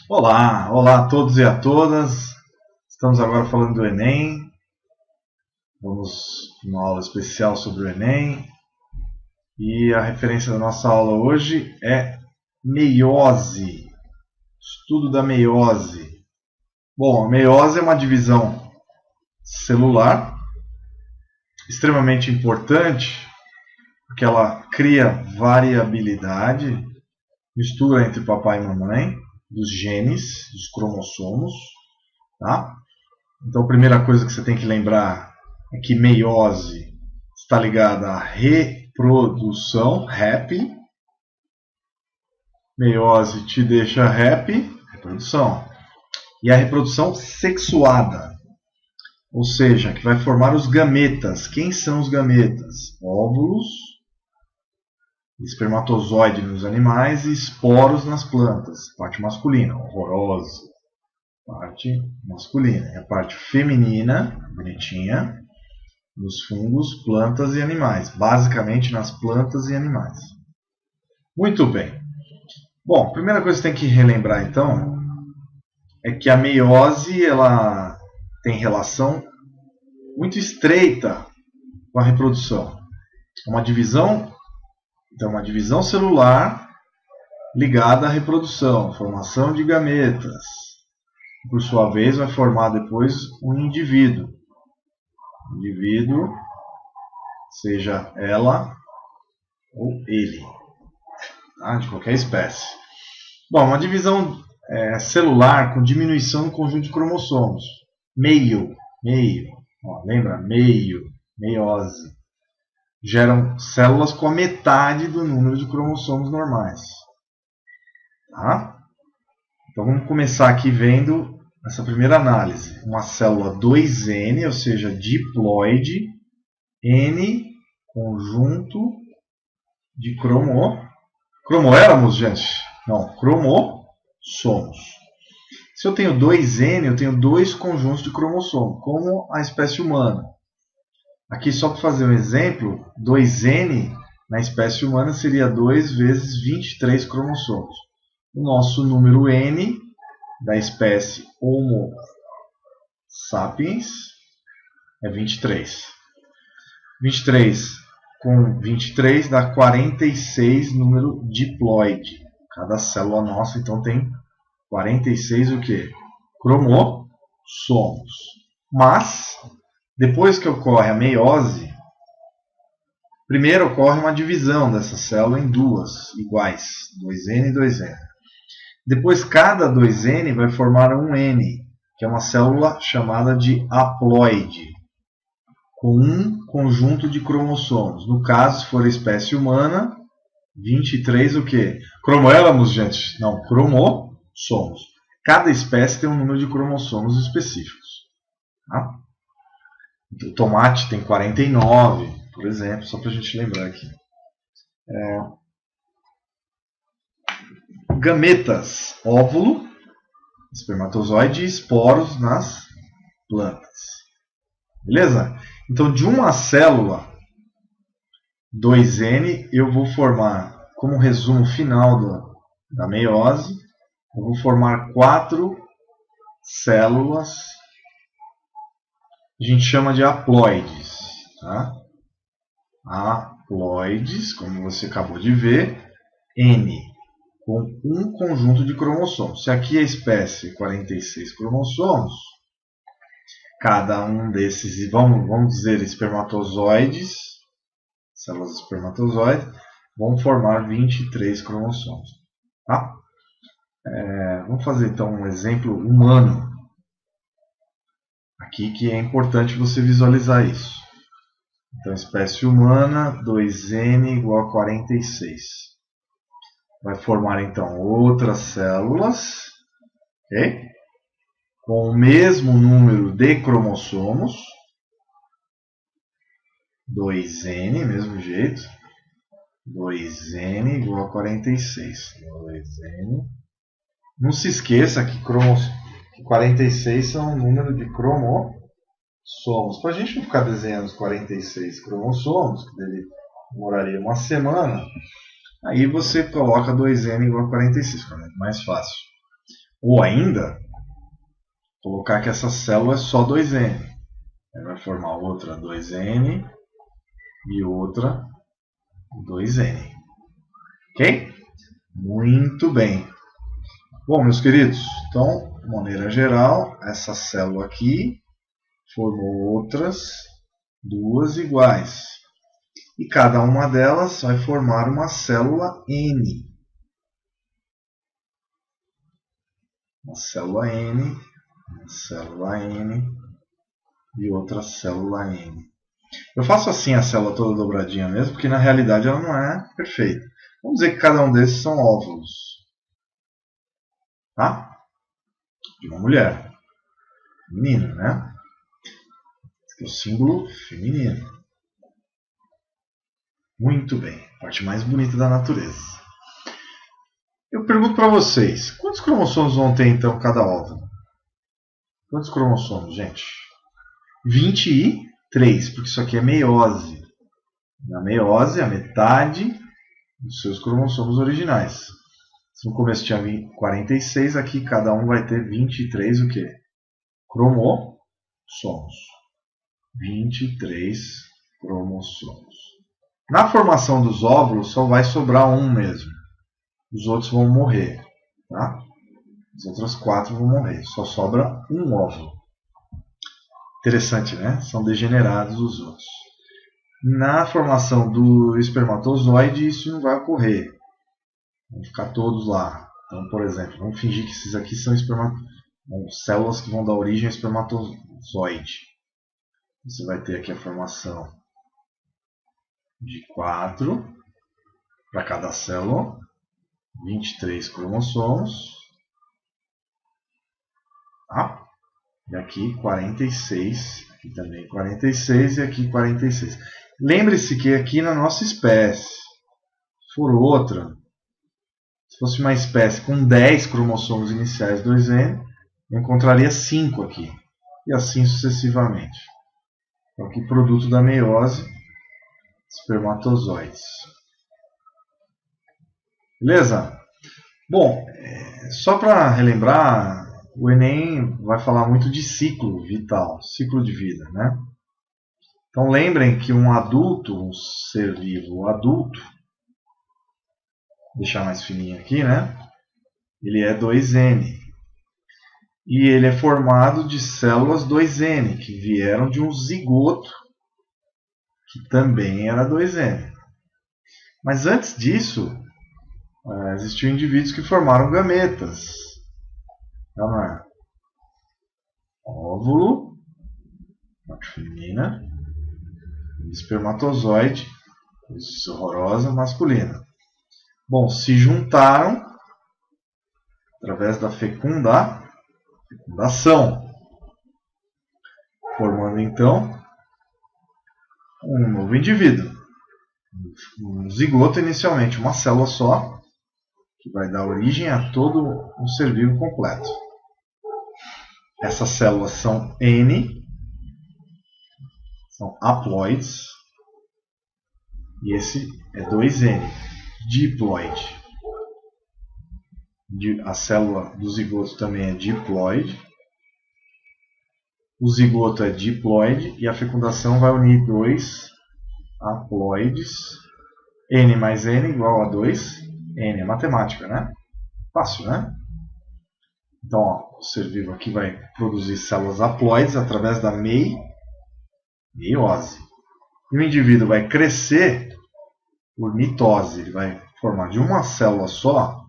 Olá, olá a todos e a todas. Estamos agora falando do Enem. Vamos numa aula especial sobre o Enem. E a referência da nossa aula hoje é meiose. Estudo da meiose. Bom, a meiose é uma divisão celular extremamente importante porque ela cria variabilidade, mistura entre papai e mamãe dos genes, dos cromossomos, tá? Então a primeira coisa que você tem que lembrar é que meiose está ligada à reprodução, happy. Meiose te deixa happy, reprodução. E a reprodução sexuada, ou seja, que vai formar os gametas. Quem são os gametas? Óvulos, espermatozoide nos animais e esporos nas plantas. Parte masculina, horrorosa. Parte masculina. E a parte feminina, bonitinha, nos fungos, plantas e animais. Basicamente nas plantas e animais. Muito bem. Bom, a primeira coisa que você tem que relembrar então é que a meiose ela tem relação muito estreita com a reprodução. É uma divisão celular ligada à reprodução, formação de gametas. Por sua vez, vai formar depois um indivíduo. Indivíduo, seja ela ou ele, tá? De qualquer espécie. Bom, uma divisão celular com diminuição do conjunto de cromossomos. Meio. Ó, lembra? Meiose. Geram células com a metade do número de cromossomos normais. Tá? Então vamos começar aqui vendo essa primeira análise. Uma célula 2N, ou seja, diploide, N, conjunto de cromoéramos, gente? Não, cromossomos. Se eu tenho 2N, eu tenho dois conjuntos de cromossomos, como a espécie humana. Aqui, só para fazer um exemplo, 2N na espécie humana seria 2 vezes 23 cromossomos. O nosso número N da espécie Homo sapiens é 23. 23 com 23 dá 46 número diploide. Cada célula nossa, então, tem 46 o quê? Cromossomos. Mas depois que ocorre a meiose, primeiro ocorre uma divisão dessa célula em duas iguais, 2N e 2N. Depois cada 2N vai formar um N, que é uma célula chamada de haploide, com um conjunto de cromossomos. No caso, se for a espécie humana, 23 o quê? Cromoéramos, gente? Não, cromossomos. Cada espécie tem um número de cromossomos específicos. Tá? O tomate tem 49, por exemplo, só para a gente lembrar aqui. Gametas, óvulo, espermatozoide e esporos nas plantas. Beleza? Então, de uma célula 2N, eu vou formar, como resumo final da meiose, eu vou formar 4 células. A gente chama de haploides. Tá? Haploides, como você acabou de ver, N, com um conjunto de cromossomos. Se aqui a espécie é 46 cromossomos, cada um desses, vamos dizer, espermatozoides, células espermatozoides, vão formar 23 cromossomos. Tá? Vamos fazer então um exemplo humano. Aqui que é importante você visualizar isso. Então, espécie humana, 2N igual a 46. Vai formar então outras células, okay? Com o mesmo número de cromossomos. 2N, mesmo jeito. 2N igual a 46. 2N. Não se esqueça que 46 são o número de cromossomos. Para a gente não ficar desenhando os 46 cromossomos, que demoraria uma semana, aí você coloca 2N igual a 46, fica mais fácil. Ou ainda, colocar que essa célula é só 2N. Aí vai formar outra 2N e outra 2N. Ok? Muito bem. Bom, meus queridos, então, de maneira geral, essa célula aqui formou outras duas iguais. E cada uma delas vai formar uma célula N. Uma célula N, uma célula N e outra célula N. Eu faço assim a célula toda dobradinha mesmo, porque na realidade ela não é perfeita. Vamos dizer que cada um desses são óvulos. Tá? De uma mulher. Feminino, né? Esse aqui é o símbolo feminino. Muito bem. A parte mais bonita da natureza. Eu pergunto para vocês, quantos cromossomos vão ter então cada óvulo? Quantos cromossomos, gente? 23, porque isso aqui é meiose. Na meiose, a metade dos seus cromossomos originais. Se no começo tinha 46, aqui cada um vai ter 23 o quê? Cromossomos. 23 cromossomos. Na formação dos óvulos só vai sobrar um mesmo. Os outros vão morrer. Tá? As outras 4 vão morrer. Só sobra um óvulo. Interessante, né? São degenerados os outros. Na formação do espermatozoide isso não vai ocorrer. Vão ficar todos lá. Então, por exemplo, vamos fingir que esses aqui são células que vão dar origem ao espermatozoide. Você vai ter aqui a formação de 4 para cada célula, 23 cromossomos, tá? E aqui 46, aqui também 46 e aqui 46. Lembre-se que aqui na nossa espécie, se for outra, se fosse uma espécie com 10 cromossomos iniciais 2N, eu encontraria 5 aqui, e assim sucessivamente. Então aqui produto da meiose, espermatozoides. Beleza? Bom, só para relembrar, o Enem vai falar muito de ciclo vital, ciclo de vida, né? Então lembrem que um adulto, um ser vivo adulto, vou deixar mais fininho aqui, né? Ele é 2N. E ele é formado de células 2N, que vieram de um zigoto, que também era 2N. Mas antes disso, existiam indivíduos que formaram gametas. Então, óvulo, parte feminina, espermatozoide, coisa horrorosa, masculina. Bom, se juntaram através da fecundação, formando então um novo indivíduo. Um zigoto inicialmente, uma célula só, que vai dar origem a todo um ser vivo completo. Essas células são N, são haploides, e esse é 2N, diploide. A célula do zigoto também é diploide. O zigoto é diploide e a fecundação vai unir 2 haploides. N mais N igual a 2. N é matemática, né? Fácil, né? Então, ó, o ser vivo aqui vai produzir células haploides através da meiose. E o indivíduo vai crescer por mitose. Ele vai formar de uma célula só,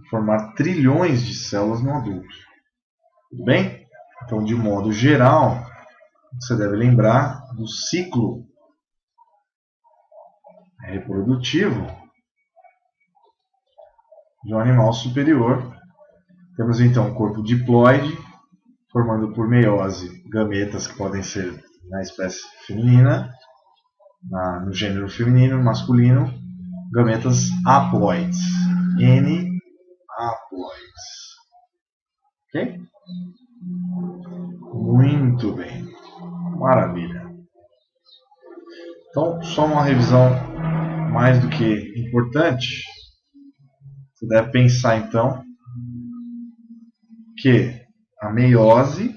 formar trilhões de células no adulto. Tudo bem? Então, de modo geral, você deve lembrar do ciclo reprodutivo de um animal superior. Temos então o corpo diploide, formando por meiose gametas que podem ser na espécie feminina, no gênero feminino, masculino, gametas haploides. N haploides. Ok? Muito bem. Maravilha. Então, só uma revisão mais do que importante. Você deve pensar então que a meiose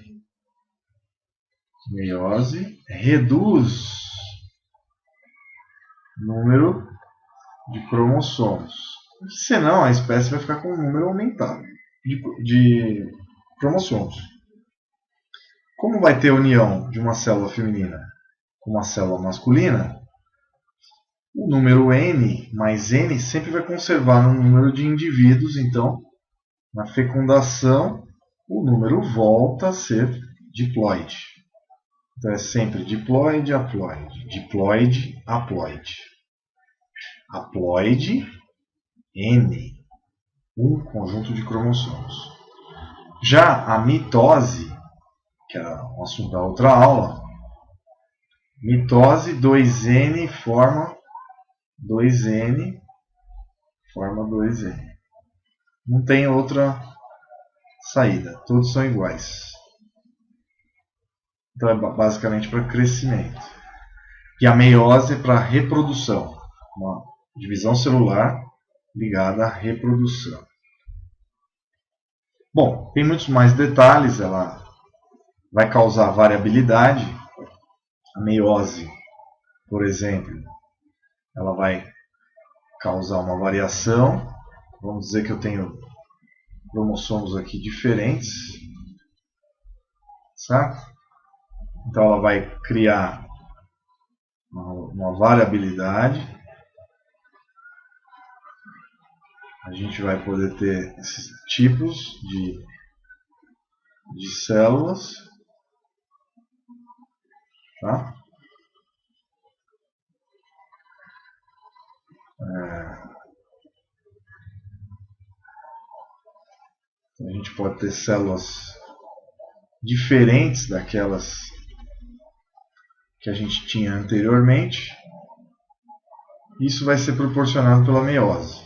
reduz o número de cromossomos. Senão a espécie vai ficar com um número aumentado de cromossomos. Como vai ter união de uma célula feminina com uma célula masculina, o número n mais n sempre vai conservar no número de indivíduos. Então, na fecundação, o número volta a ser diploide. Então é sempre diploide, haploide, diploide, haploide. Haploide, N, um conjunto de cromossomos. Já a mitose, que era um assunto da outra aula, mitose 2N forma 2N. Não tem outra saída, todos são iguais. Então é basicamente para crescimento. E a meiose é para reprodução, uma divisão celular ligada à reprodução. Bom, tem muitos mais detalhes, ela vai causar variabilidade. A meiose, por exemplo, ela vai causar uma variação. Vamos dizer que eu tenho cromossomos aqui diferentes, certo? Então ela vai criar uma variabilidade. A gente vai poder ter esses tipos de células, tá? Então a gente pode ter células diferentes daquelas que a gente tinha anteriormente. Isso vai ser proporcionado pela meiose.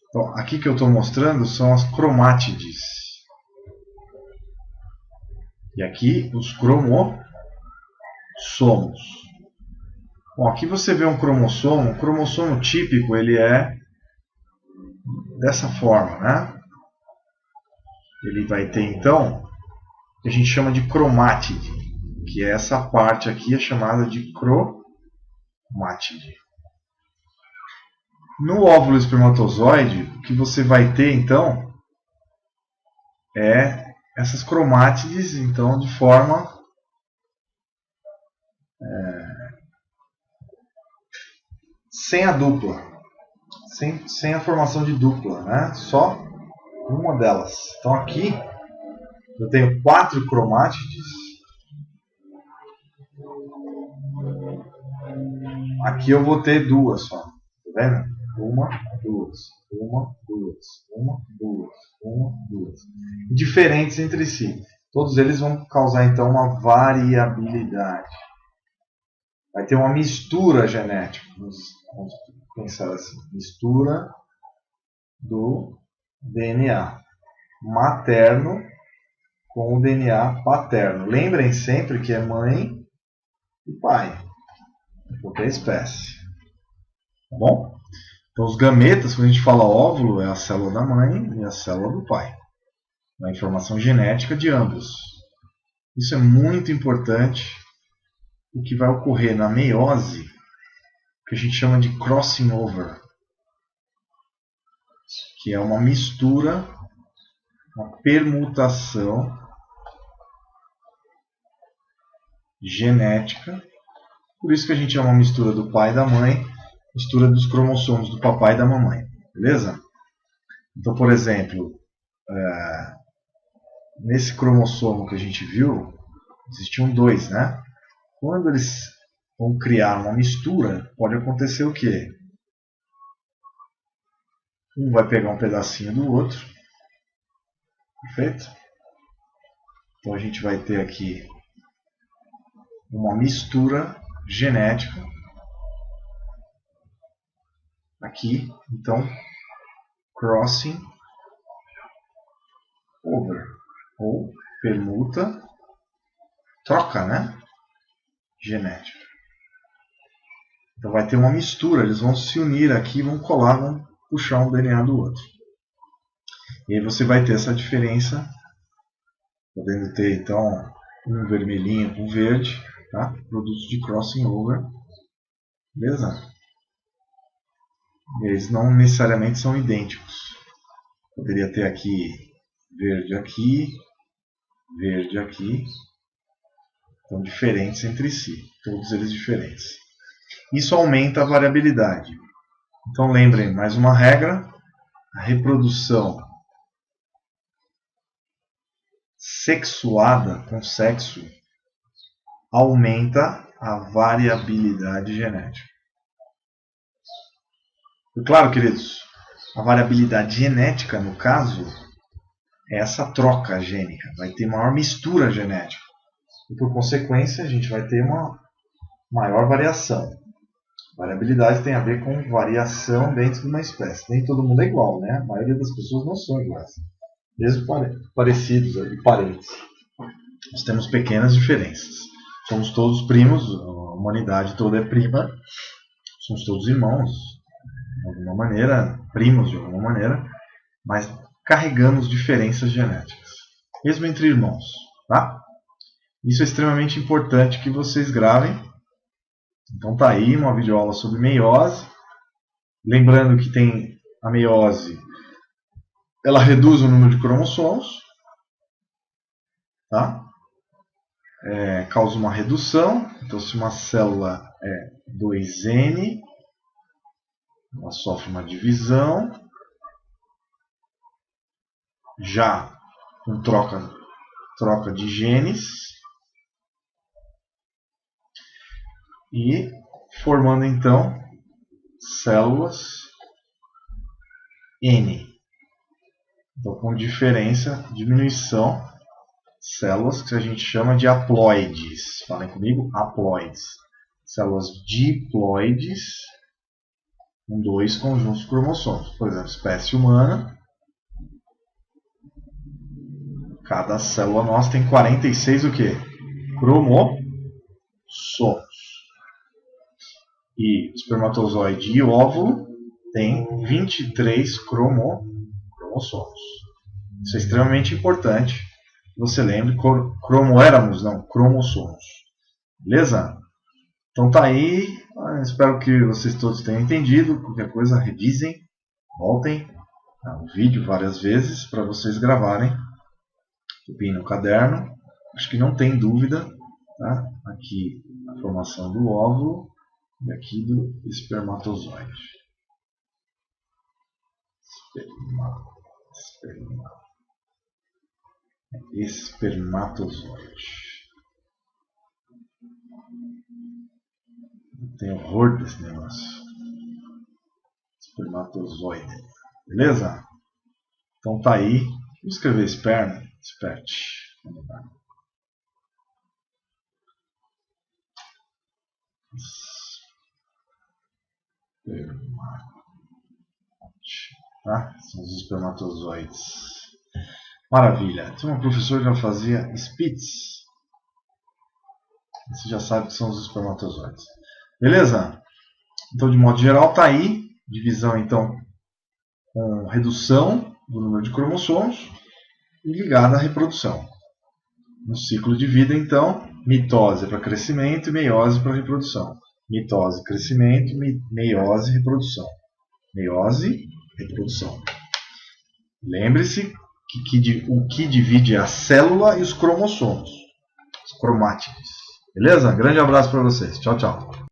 Então, aqui que eu estou mostrando são as cromátides. E aqui os cromossomos. Bom, aqui você vê um cromossomo. O cromossomo típico ele é dessa forma, né? Ele vai ter então o que a gente chama de cromátide, que é essa parte aqui é chamada de cromátide. No óvulo espermatozoide, o que você vai ter então é essas cromátides então de forma sem a dupla, sem a formação de dupla, né? Só uma delas. Então aqui eu tenho 4 cromátides. Aqui eu vou ter 2 só. Tá vendo? 1, 2, 1, 2, 1, 2, 1, 2. Diferentes entre si. Todos eles vão causar então uma variabilidade. Vai ter uma mistura genética. Vamos pensar assim. Mistura do DNA materno com o DNA paterno. Lembrem sempre que é mãe e pai. Qualquer espécie. Tá bom? Então os gametas, quando a gente fala óvulo, é a célula da mãe e a célula do pai. A informação genética de ambos. Isso é muito importante. O que vai ocorrer na meiose, que a gente chama de crossing over, que é uma mistura, uma permutação genética. Por isso que a gente chama uma mistura do pai e da mãe, mistura dos cromossomos do papai e da mamãe. Beleza? Então, por exemplo, nesse cromossomo que a gente viu, existiam 2, né? Quando eles vão criar uma mistura, pode acontecer o quê? Um vai pegar um pedacinho do outro. Perfeito? Então a gente vai ter aqui uma mistura genética. Aqui, então, crossing over, ou permuta, troca, né? Genética. Então vai ter uma mistura, eles vão se unir aqui, vão puxar um DNA do outro. E aí você vai ter essa diferença podendo ter então um vermelhinho com verde, tá? Produtos de crossing over, beleza? Eles não necessariamente são idênticos. Poderia ter aqui verde aqui, verde aqui. Então diferentes entre si, todos eles diferentes. Isso aumenta a variabilidade. Então lembrem, mais uma regra, a reprodução sexuada com sexo aumenta a variabilidade genética. E claro, queridos, a variabilidade genética, no caso, é essa troca gênica. Vai ter maior mistura genética. E por consequência, a gente vai ter uma maior variação. Variabilidade tem a ver com variação dentro de uma espécie. Nem todo mundo é igual, né? A maioria das pessoas não são iguais. Mesmo parecidos e parentes. Nós temos pequenas diferenças. Somos todos primos, a humanidade toda é prima. Somos todos irmãos, de alguma maneira, primos de alguma maneira, mas carregamos diferenças genéticas, mesmo entre irmãos, tá? Isso é extremamente importante que vocês gravem. Então tá aí uma videoaula sobre meiose. Lembrando que tem a meiose, ela reduz o número de cromossomos, tá? Causa uma redução. Então se uma célula é 2N, ela sofre uma divisão, já com troca de genes, e formando então células N. Então com diferença, diminuição, células que a gente chama de haploides. Falem comigo, haploides. Células diploides com 2 conjuntos de cromossomos. Por exemplo, espécie humana, cada célula nossa tem 46 o quê? Cromossomos. E o espermatozoide e o óvulo tem 23 cromossomos. Isso é extremamente importante. Você lembre, cromoéramos, não, cromossomos. Beleza? Então tá aí. Espero que vocês todos tenham entendido. Qualquer coisa, revisem, voltem o vídeo várias vezes para vocês gravarem. Copiem no caderno. Acho que não tem dúvida. Tá? Aqui a formação do óvulo e aqui do espermatozoide. Espermatozoide. Eu tenho horror desse negócio. Espermatozoide. Beleza? Então tá aí. Vou escrever esperma. Esperte. Tá? São os espermatozoides. Maravilha. Tinha uma professora que já fazia Spitz. Você já sabe que são os espermatozoides. Beleza? Então, de modo geral, está aí. Divisão, então, com redução do número de cromossomos e ligada à reprodução. No ciclo de vida, então, mitose para crescimento e meiose para reprodução. Mitose, crescimento, meiose, reprodução. Meiose, reprodução. Lembre-se que o que divide é a célula e os cromossomos. Os cromáticos. Beleza? Grande abraço para vocês. Tchau, tchau.